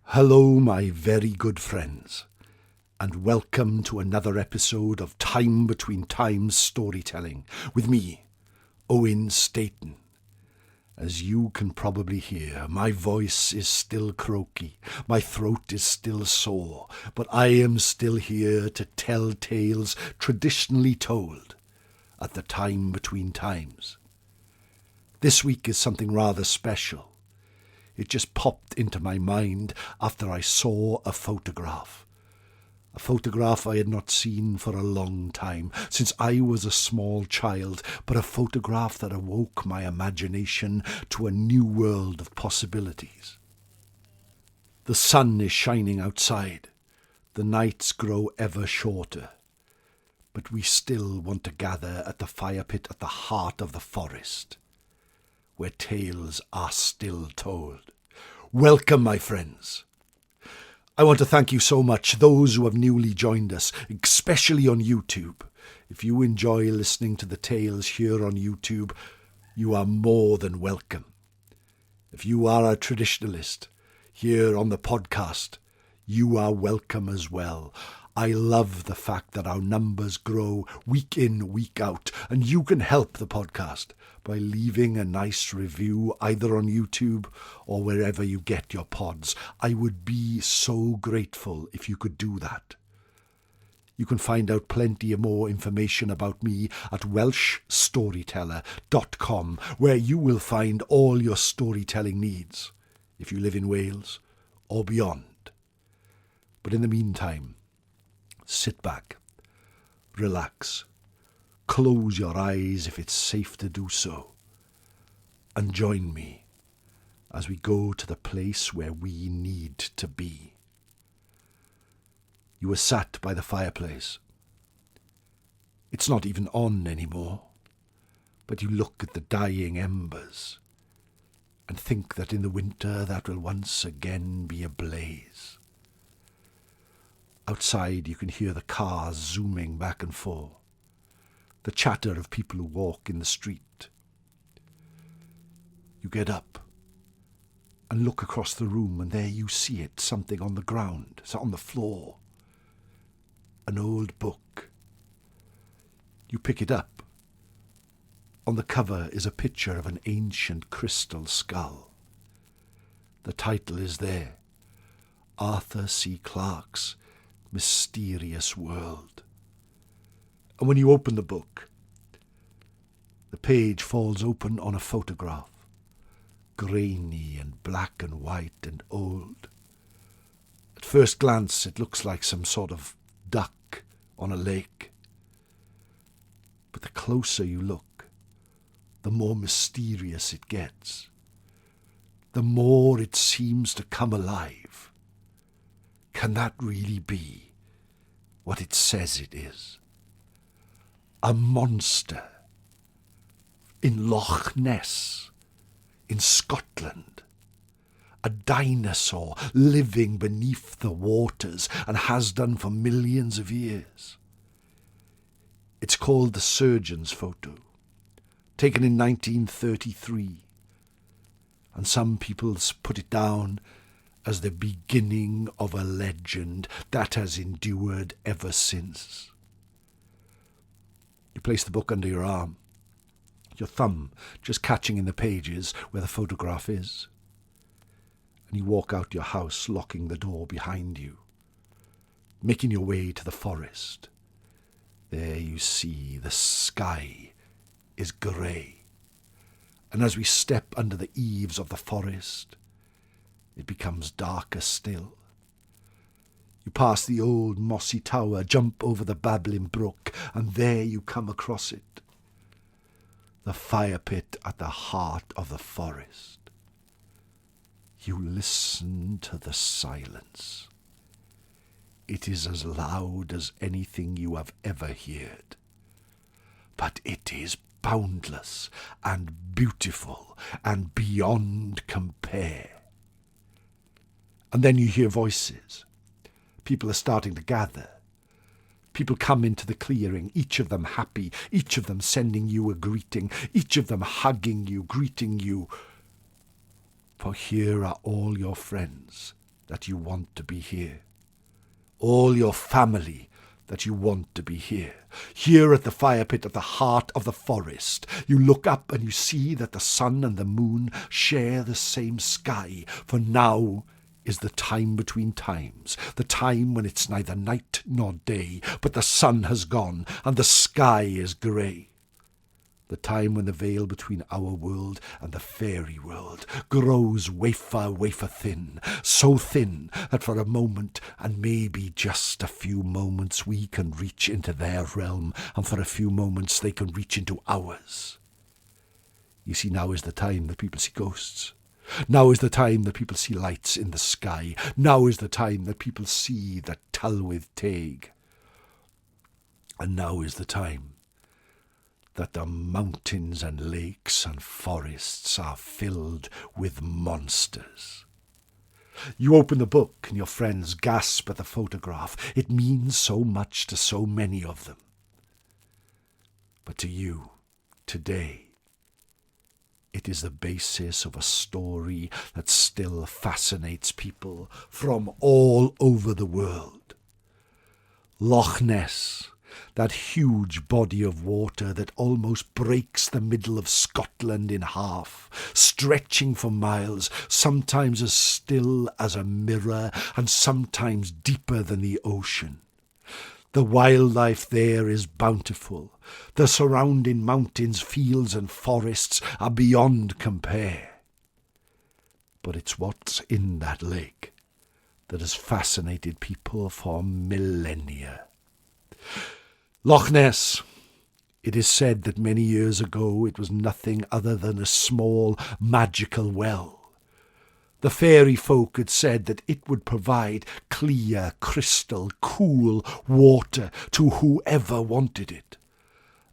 Hello, my very good friends, and welcome to another episode of Time Between Times Storytelling with me, Owen Staton. As you can probably hear, my voice is still croaky, my throat is still sore, but I am still here to tell tales traditionally told at the time between times. This week is something rather special. It just popped into my mind after I saw a photograph. A photograph I had not seen for a long time, since I was a small child, but a photograph that awoke my imagination to a new world of possibilities. The sun is shining outside. The nights grow ever shorter. But we still want to gather at the fire pit at the heart of the forest, where tales are still told. Welcome, my friends. I want to thank you so much, those who have newly joined us, especially on YouTube. If you enjoy listening to the tales here on YouTube, you are more than welcome. If you are a traditionalist here on the podcast, you are welcome as well. I love the fact that our numbers grow week in, week out, and you can help the podcast by leaving a nice review either on YouTube or wherever you get your pods. I would be so grateful if you could do that. You can find out plenty more information about me at welshstoryteller.com, where you will find all your storytelling needs, if you live in Wales or beyond. But in the meantime, sit back, relax, close your eyes if it's safe to do so, and join me as we go to the place where we need to be. You are sat by the fireplace. It's not even on anymore, but you look at the dying embers and think that in the winter that will once again be ablaze. Outside you can hear the cars zooming back and forth, the chatter of people who walk in the street. You get up and look across the room, and there you see it, something on the ground, on the floor. An old book. You pick it up. On the cover is a picture of an ancient crystal skull. The title is there, Arthur C. Clarke's Mysterious World. And when you open the book, the page falls open on a photograph, grainy and black and white and old. At first glance it looks like some sort of duck on a lake. But the closer you look, the more mysterious it gets, the more it seems to come alive. Can that really be what it says it is? A monster in Loch Ness, in Scotland. A dinosaur living beneath the waters and has done for millions of years. It's called the surgeon's photo, taken in 1933. And some people put it down as the beginning of a legend that has endured ever since. You place the book under your arm, your thumb just catching in the pages where the photograph is. And you walk out your house, locking the door behind you, making your way to the forest. There you see the sky is grey. And as we step under the eaves of the forest, it becomes darker still. You pass the old mossy tower, jump over the babbling brook, and there you come across it. The fire pit at the heart of the forest. You listen to the silence. It is as loud as anything you have ever heard. But it is boundless and beautiful and beyond compare. And then you hear voices. People are starting to gather. People come into the clearing, each of them happy, each of them sending you a greeting, each of them hugging you, greeting you. For here are all your friends that you want to be here. All your family that you want to be here. Here at the fire pit at the heart of the forest, you look up and you see that the sun and the moon share the same sky, for now is the time between times, the time when it's neither night nor day, but the sun has gone and the sky is grey. The time when the veil between our world and the fairy world grows wafer thin, so thin that for a moment, and maybe just a few moments, we can reach into their realm, and for a few moments they can reach into ours. You see, now is the time that people see ghosts. Now is the time that people see lights in the sky. Now is the time that people see the Tylwyth Teg. And now is the time that the mountains and lakes and forests are filled with monsters. You open the book and your friends gasp at the photograph. It means so much to so many of them. But to you, today, it is the basis of a story that still fascinates people from all over the world. Loch Ness, that huge body of water that almost breaks the middle of Scotland in half, stretching for miles, sometimes as still as a mirror and sometimes deeper than the ocean. The wildlife there is bountiful. The surrounding mountains, fields and forests are beyond compare. But it's what's in that lake that has fascinated people for millennia. Loch Ness. It is said that many years ago it was nothing other than a small magical well. The fairy folk had said that it would provide clear, crystal, cool water to whoever wanted it,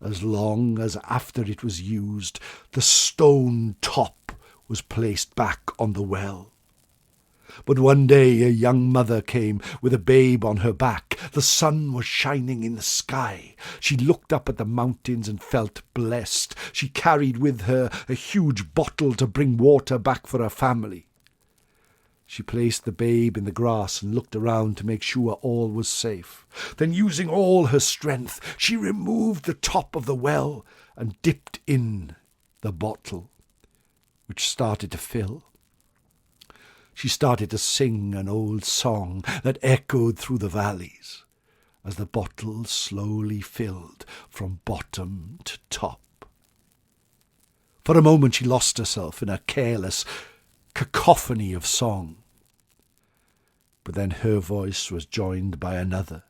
as long as after it was used, the stone top was placed back on the well. But one day a young mother came with a babe on her back. The sun was shining in the sky. She looked up at the mountains and felt blessed. She carried with her a huge bottle to bring water back for her family. She placed the babe in the grass and looked around to make sure all was safe. Then, using all her strength, she removed the top of the well and dipped in the bottle, which started to fill. She started to sing an old song that echoed through the valleys as the bottle slowly filled from bottom to top. For a moment she lost herself in a careless cacophony of song. But then her voice was joined by another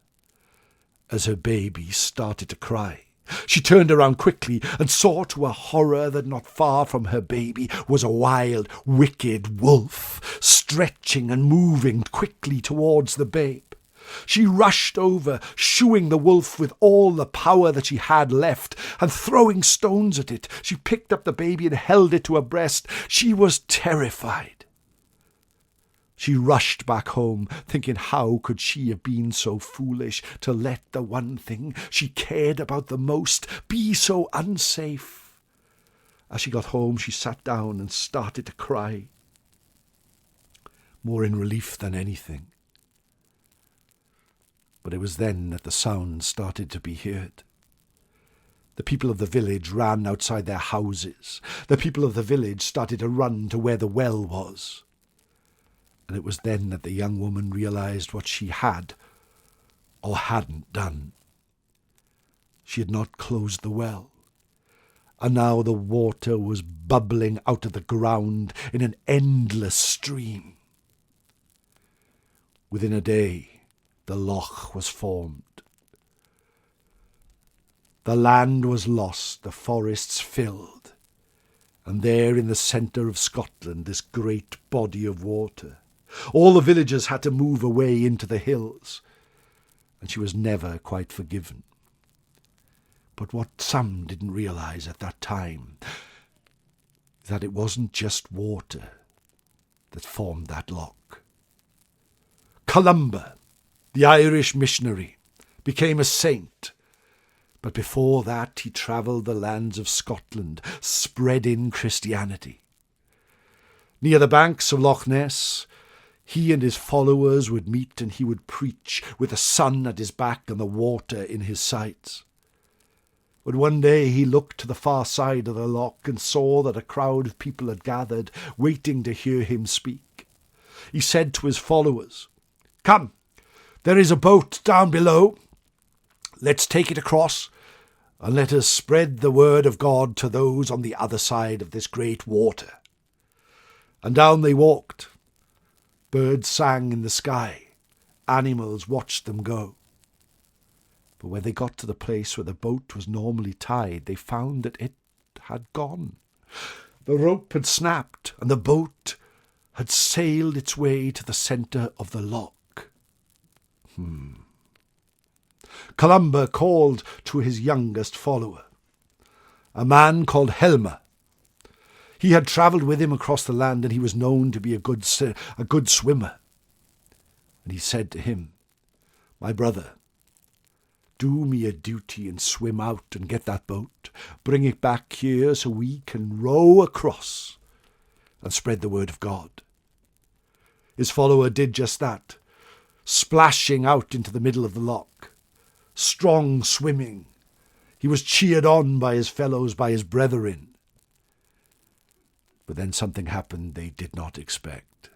as her baby started to cry. She turned around quickly and saw to her horror that not far from her baby was a wild, wicked wolf, stretching and moving quickly towards the babe. She rushed over, shooing the wolf with all the power that she had left, and throwing stones at it. She picked up the baby and held it to her breast. She was terrified. She rushed back home, thinking how could she have been so foolish to let the one thing she cared about the most be so unsafe. As she got home, she sat down and started to cry, more in relief than anything. But it was then that the sound started to be heard. The people of the village ran outside their houses. The people of the village started to run to where the well was. And it was then that the young woman realized what she had or hadn't done. She had not closed the well, and now the water was bubbling out of the ground in an endless stream. Within a day, the loch was formed. The land was lost, the forests filled, and there in the centre of Scotland, this great body of water. All the villagers had to move away into the hills. and she was never quite forgiven. But what some didn't realise at that time is that it wasn't just water that formed that loch. Columba, the Irish missionary, became a saint, but before that he travelled the lands of Scotland, spreading Christianity. Near the banks of Loch Ness, he and his followers would meet, and he would preach with the sun at his back and the water in his sights. But one day he looked to the far side of the loch and saw that a crowd of people had gathered, waiting to hear him speak. He said to his followers, "Come, there is a boat down below. Let's take it across, and let us spread the word of God to those on the other side of this great water." And down they walked. Birds sang in the sky. Animals watched them go. But when they got to the place where the boat was normally tied, they found that it had gone. The rope had snapped, and the boat had sailed its way to the centre of the loch. Columba called to his youngest follower, a man called Helmer. He had travelled with him across the land, and he was known to be a good swimmer. And he said to him, "My brother, do me a duty and swim out and get that boat. Bring it back here so we can row across and spread the word of God." His follower did just that, splashing out into the middle of the loch. Strong swimming, he was cheered on by his fellows, by his brethren. But then something happened they did not expect.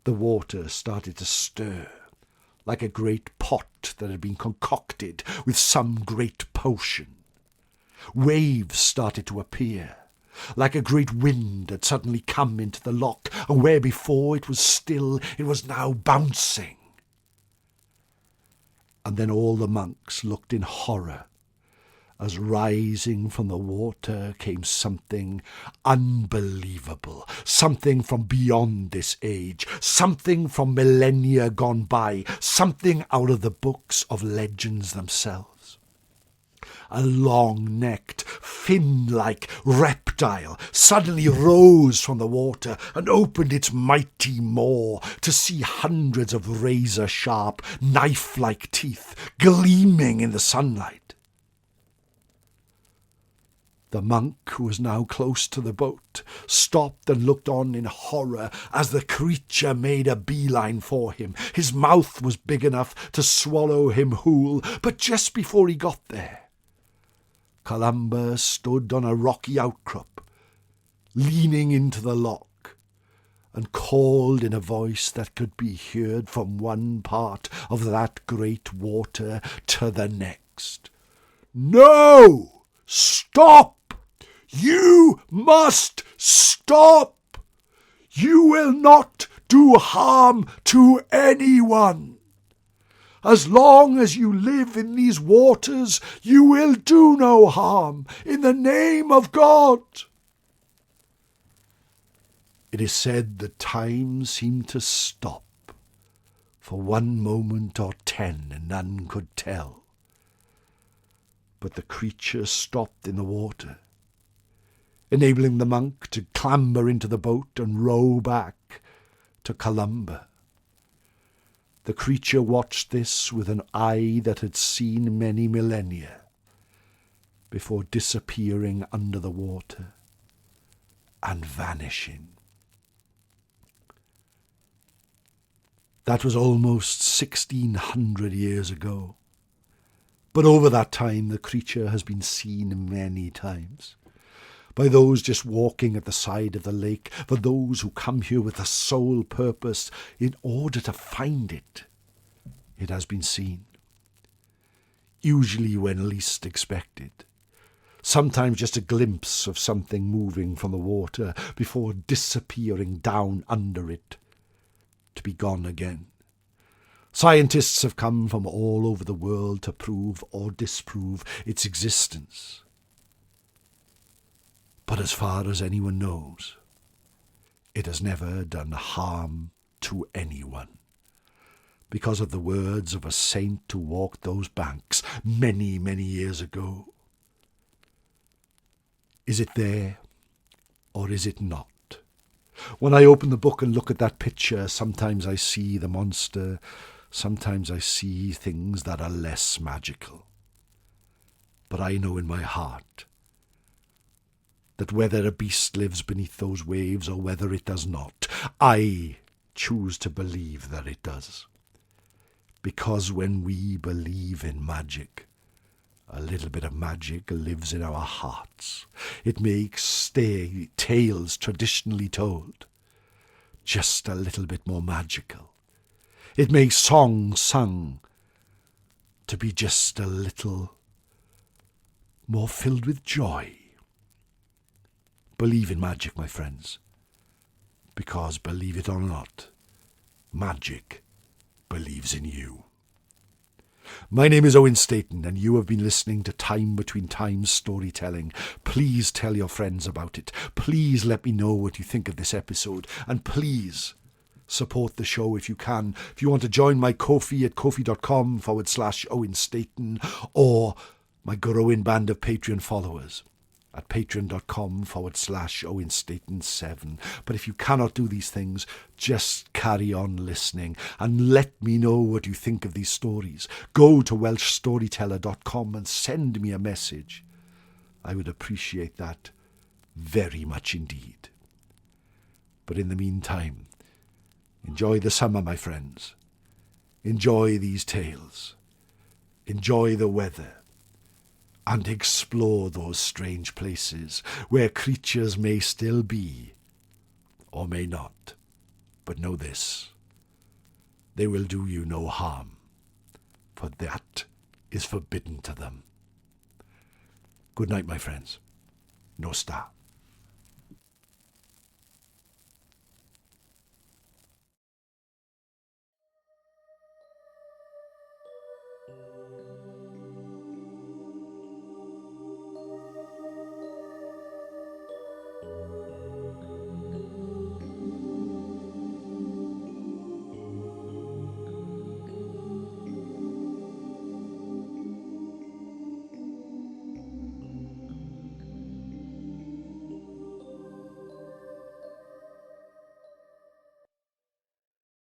The water started to stir, like a great pot that had been concocted with some great potion. Waves started to appear, like a great wind had suddenly come into the loch, and where before it was still, it was now bouncing. And then all the monks looked in horror, as rising from the water came something unbelievable, something from beyond this age, something from millennia gone by, something out of the books of legends themselves. A long-necked, fin-like reptile suddenly rose from the water and opened its mighty maw to see hundreds of razor-sharp, knife-like teeth gleaming in the sunlight. The monk, who was now close to the boat, stopped and looked on in horror as the creature made a beeline for him. His mouth was big enough to swallow him whole, but just before he got there, Columba stood on a rocky outcrop, leaning into the loch, and called in a voice that could be heard from one part of that great water to the next. "No! Stop! You must stop! You will not do harm to anyone. As long as you live in these waters, you will do no harm, in the name of God." It is said that time seemed to stop for 1 moment or 10, and none could tell. But the creature stopped in the water, enabling the monk to clamber into the boat and row back to Columba. The creature watched this with an eye that had seen many millennia before disappearing under the water and vanishing. That was almost 1,600 years ago. But over that time, the creature has been seen many times, by those just walking at the side of the lake, for those who come here with the sole purpose in order to find it. It has been seen, usually when least expected, sometimes just a glimpse of something moving from the water before disappearing down under it, to be gone again. Scientists have come from all over the world to prove or disprove its existence. But as far as anyone knows, it has never done harm to anyone. because of the words of a saint who walked those banks many, many years ago. Is it there, or is it not? When I open the book and look at that picture, sometimes I see the monster, sometimes I see things that are less magical. But I know in my heart that whether a beast lives beneath those waves or whether it does not, I choose to believe that it does. Because when we believe in magic, a little bit of magic lives in our hearts. It makes tales traditionally told just a little bit more magical. It makes songs sung to be just a little more filled with joy. Believe in magic, my friends, because believe it or not, magic believes in you. My name is Owen Staton, and you have been listening to Time Between Times Storytelling. Please tell your friends about it. Please let me know what you think of this episode, and please support the show if you can. If you want to join my Ko-fi at kofi.com/Owen Staton, or my growing band of Patreon followers at patreon.com/Owen Staton 7. But if you cannot do these things, just carry on listening and let me know what you think of these stories. Go to welshstoryteller.com and send me a message. I would appreciate that very much indeed. But in the meantime, enjoy the summer, my friends. Enjoy these tales. Enjoy the weather. And explore those strange places where creatures may still be, or may not. But know this, they will do you no harm, for that is forbidden to them. Good night, my friends. No star.